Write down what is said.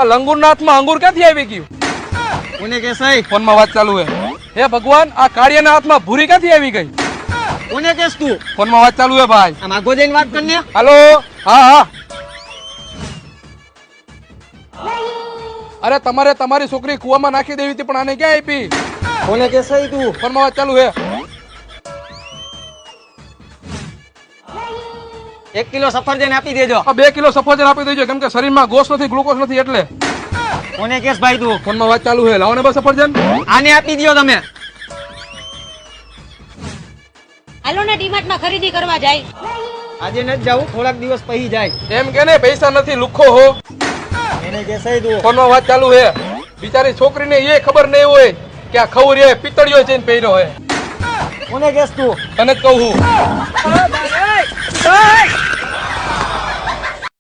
આ લંગુરના હાથમાં અંગુર ક્યાંથી આવી ગયું? કોને કે સહી? ફોનમાં વાત ચાલુ હે. હે ભગવાન, આ કાળિયાના હાથમાં ભૂરી ક્યાંથી આવી ગઈ? કોને કેસ તું? ફોનમાં વાત ચાલુ હે ભાઈ. આમ આગો જઈને વાત કરને. હાલો. હા હા. અરે તમારે તમારી છોકરી કુવામાં નાખી દેવી હતી, પણ આને ક્યાં આપી? કોને કે સહી તું? ફોનમાં વાત ચાલુ હે. 1 કિલો સફરજન આપી દેજો. આ 2 કિલો સફરજન આપી દેજો, કેમ કે શરીરમાં ગોસ નથી, ગ્લુકોઝ નથી એટલે. કોને કેસ ભાઈ તું? ફોનમાં વાત ચાલુ હે. લાવો ને બસ સફરજન. આને આપી દો તમે. હાલો ને ડીમાર્ટ માં ખરીદી કરવા જાય. આજે નથી જાવું, થોડાક દિવસ પછી જાય. એમ કે ને પૈસા નથી, લુખ્ખો હો. એને કે સહી તું? ફોનમાં વાત ચાલુ હે. બિચારી છોકરીને એ ખબર નહીં હોય કે આ ખવરી હે પિત્તળિયો જઈને પહેર્યો હે. કોને કેસ તું? તને જ કહું છું.